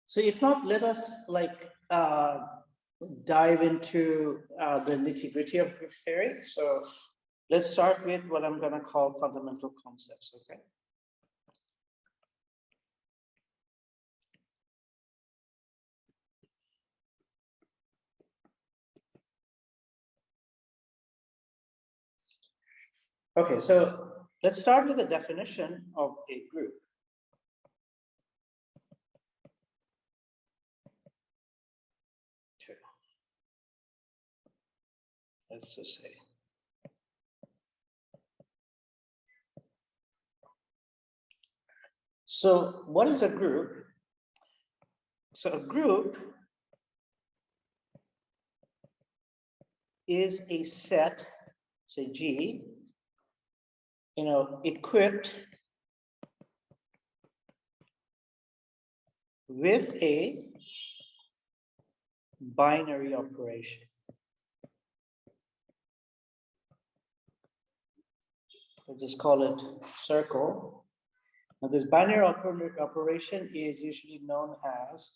So if not, let us dive into the nitty-gritty of group theory. So let's start with what I'm going to call fundamental concepts, okay? Okay, so let's start with the definition of a group. Okay. Let's just say. So what is a group? So a group is a set, say G, equipped with a binary operation. We'll just call it circle. Now this binary operation is usually known as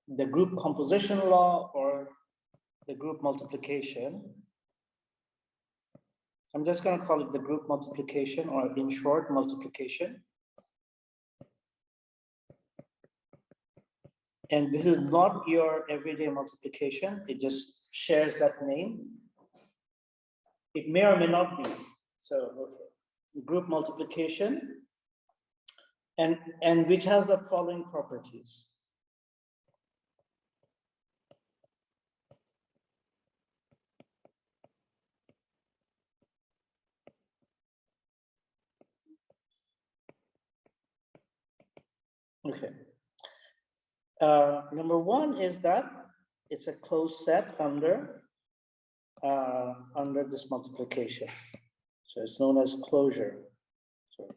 the group composition law or the group multiplication. I'm just going to call it the group multiplication, or in short, multiplication. And this is not your everyday multiplication. It just shares that name. It may or may not be. So, okay, group multiplication, and which has the following properties. Okay. Number one is that it's a closed set under this multiplication. So it's known as closure. So,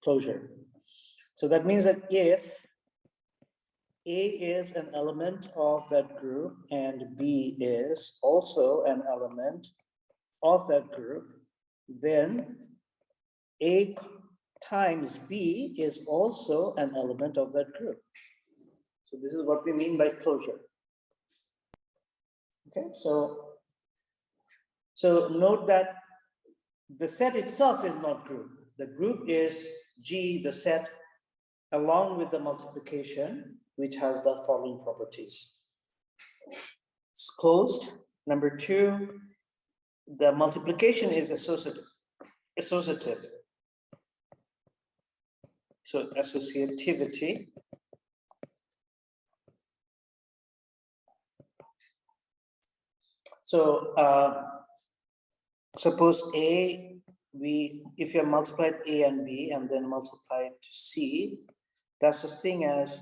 closure. So that means that if A is an element of that group and B is also an element of that group, then A times B is also an element of that group. So this is what we mean by closure. Okay, so note that the set itself is not group. The group is G, the set, along with the multiplication, which has the following properties. It's closed. Number two, the multiplication is associative. So associativity. So suppose if you have multiplied A and B and then multiplied to C, that's the same as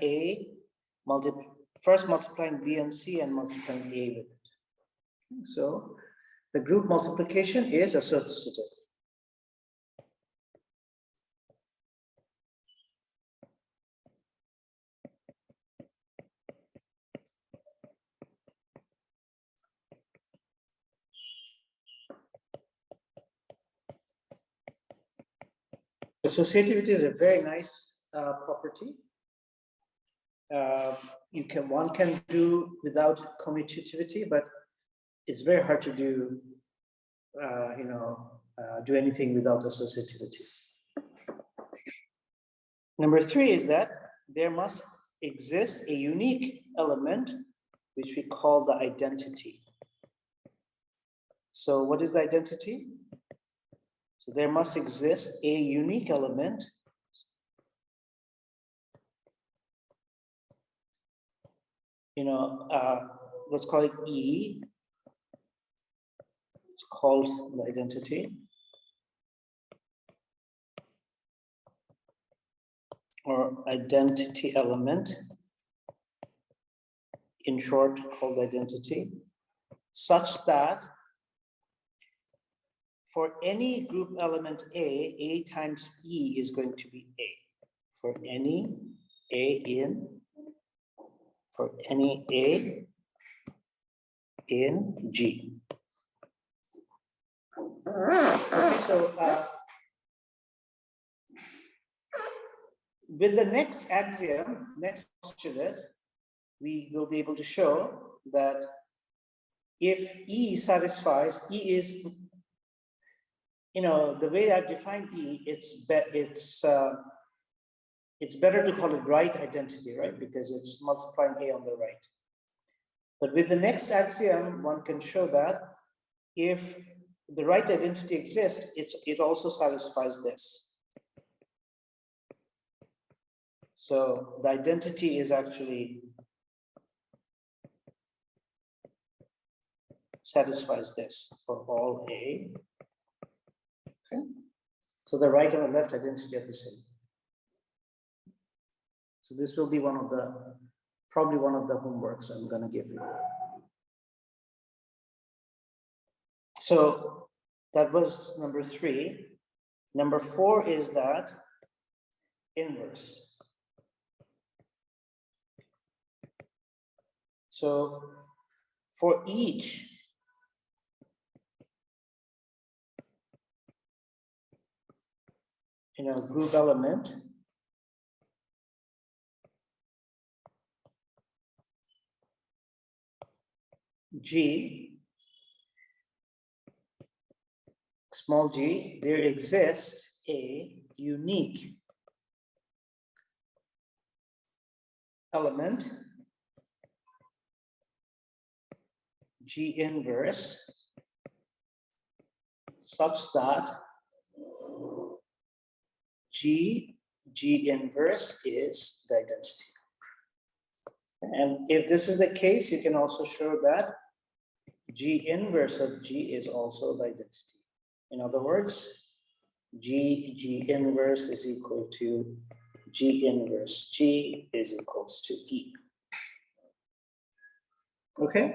A first multiplying B and C and multiplying A with it. So the group multiplication is associative. Associativity is a very nice property. One can do without commutativity, but it's very hard to do do anything without associativity. Number three is that there must exist a unique element which we call the identity. So what is the identity? So there must exist a unique element let's call it E. It's called the identity. Or identity element, in short, called identity, such that for any group element A times E is going to be A. For any A in G. Okay, so with the next axiom, next postulate, we will be able to show that if E satisfies, E is, the way I define E, it's better to call it right identity, right? Because it's multiplying A on the right. But with the next axiom, one can show that if the right identity exists, it also satisfies this. So the identity is actually satisfies this for all A. Okay. So the right and the left identity are the same. So this will be probably one of the homeworks I'm going to give you. So that was number 3. Number 4 is that inverse. So for each group element, G, small g, there exists a unique element, G inverse, such that G inverse is the identity. And if this is the case, you can also show that G inverse of G is also the identity. In other words, G inverse is equal to G inverse G is equals to E. Okay.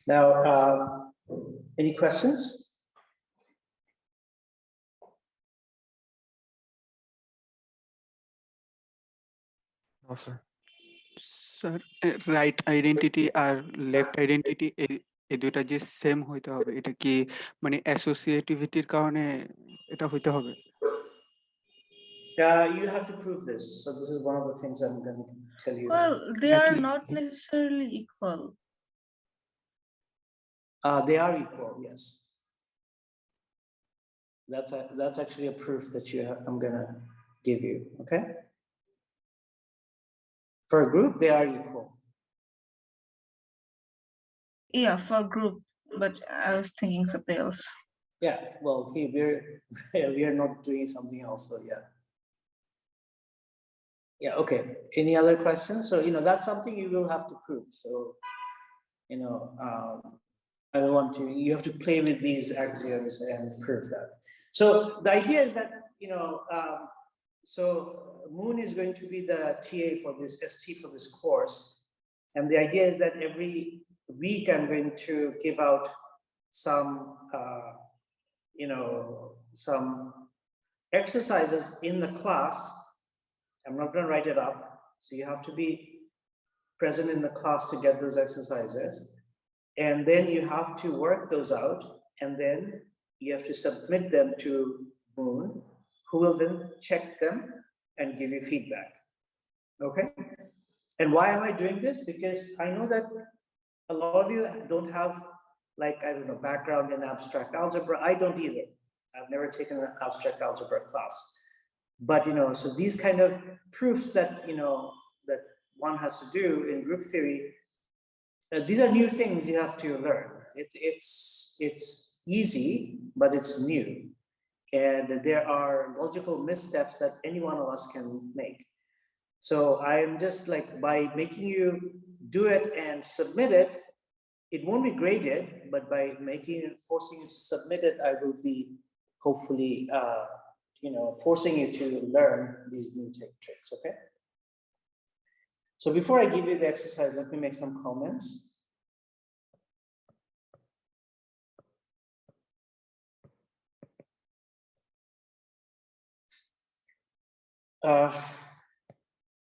Now, any questions? No, sir. Sir, right identity R left identity এই দুইটা যে same হইতে হবে, এটা কি মানে অ্যাসোসিয়েটিভিটির কারণে এটা হইতে হবে? You have to prove this. So this is one of the things I'm going to tell you. Well, they are not necessarily equal. They are equal, yes. That's actually a proof that I'm going to give you, okay? For a group, they are equal. Yeah, for group, but I was thinking something else. Yeah, well, we are not doing something else, so yeah. Yeah, okay. Any other questions? So, that's something you will have to prove. So, I don't want to, you have to play with these axioms and prove that. So the idea is that, so Moon is going to be the TA for this, ST for this course. And the idea is that every week I'm going to give out some, some exercises in the class. I'm not going to write it up. So you have to be present in the class to get those exercises. And then you have to work those out. And then you have to submit them to Moon, who will then check them and give you feedback. Okay? And why am I doing this? Because I know that a lot of you don't have, like, I don't know, background in abstract algebra. I don't either. I've never taken an abstract algebra class. But, so these kind of proofs that, that one has to do in group theory, these are new things you have to learn. It's easy, but it's new. And there are logical missteps that any one of us can make. So I'm just like, by making you do it and submit it, it won't be graded, but by forcing you to submit it, I will be hopefully, forcing you to learn these new tricks, okay? So before I give you the exercise, let me make some comments.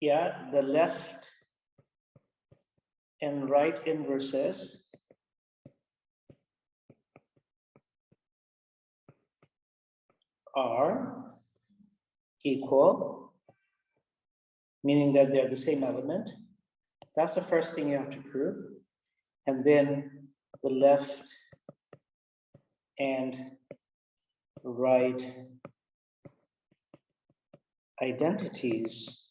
Yeah, the left and right inverses are equal, meaning that they're the same element. That's the first thing you have to prove. And then the left and right identities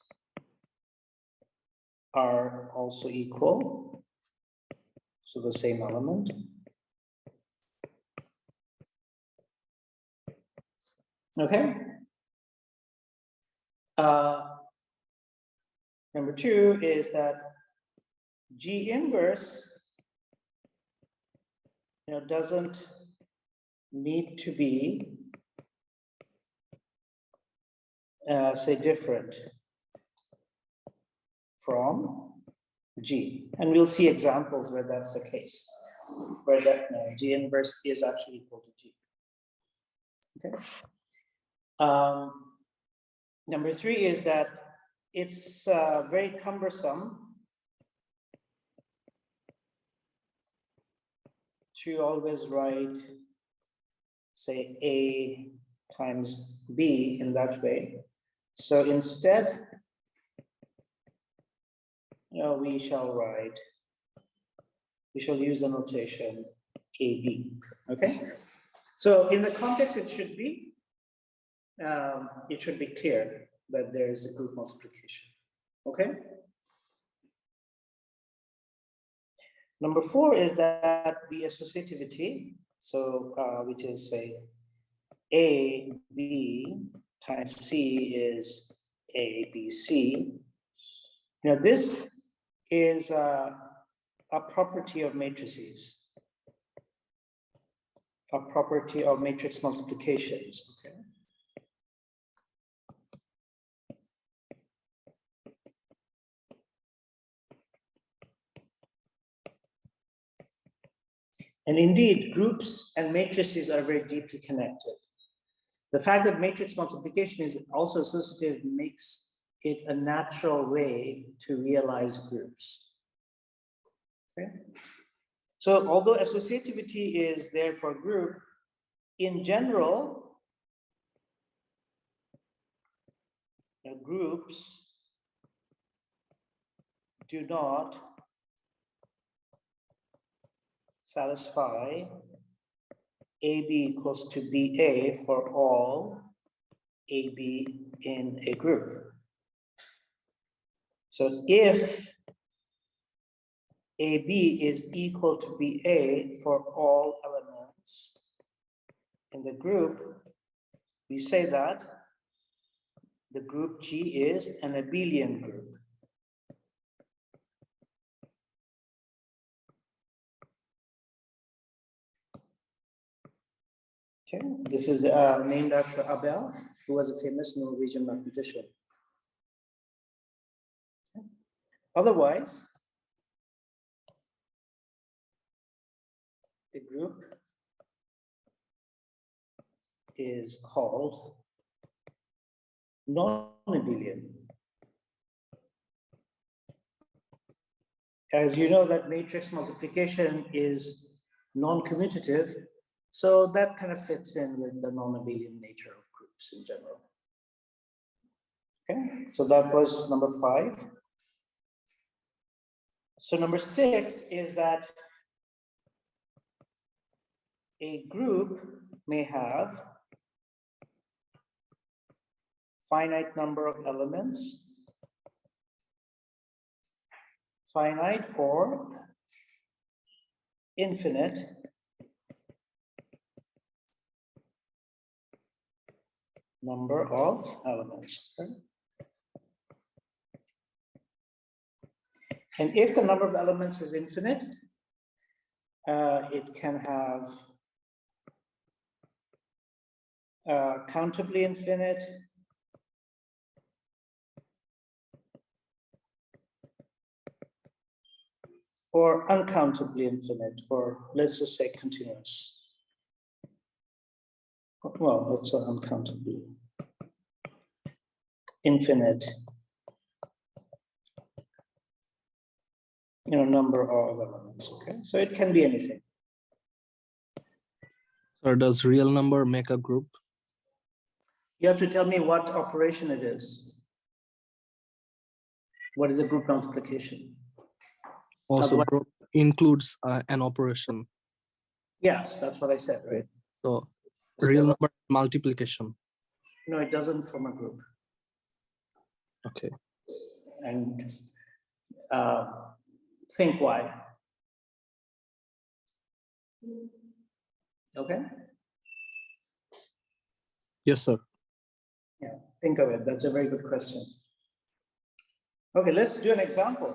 are also equal, so the same element. Okay. Number two is that G inverse, doesn't need to be, say, different from G. And we'll see examples where that's the case, where that G inverse is actually equal to G. Okay. Number three is that it's very cumbersome to always write, say, A times B in that way. So instead, we shall use the notation AB, okay? So in the context, it should be clear that there is a group multiplication, okay? Number four is that the associativity, so which is, say, A, B times C is A, B, C. This is a property of matrices, a property of matrix multiplications, okay? And indeed, groups and matrices are very deeply connected. The fact that matrix multiplication is also associative makes it a natural way to realize groups. Okay? So although associativity is there for a group, in general, groups do not satisfy AB equals to BA for all AB in a group. So if AB is equal to BA for all elements in the group, we say that the group G is an abelian group. Okay, this is named after Abel, who was a famous Norwegian mathematician. Okay. Otherwise, the group is called non-abelian. As you know, that matrix multiplication is non-commutative, so that kind of fits in with the non-abelian nature of groups in general. Okay, so that was number 5. So number 6 is that a group may have finite number of elements, finite or infinite number of elements. Okay? And if the number of elements is infinite, it can have countably infinite, or uncountably infinite, or let's just say continuous. Well, let's say uncountably infinite, number of elements. Okay, so it can be anything. Or does real number make a group? You have to tell me what operation it is. What is a group multiplication? Also, Otherwise- group includes an operation. Yes, that's what I said, right? So So real what- number multiplication. No, it doesn't form a group. Okay. And think why. Okay, Yes, sir. yeah, think of it. That's a very good question. Okay, let's do an example.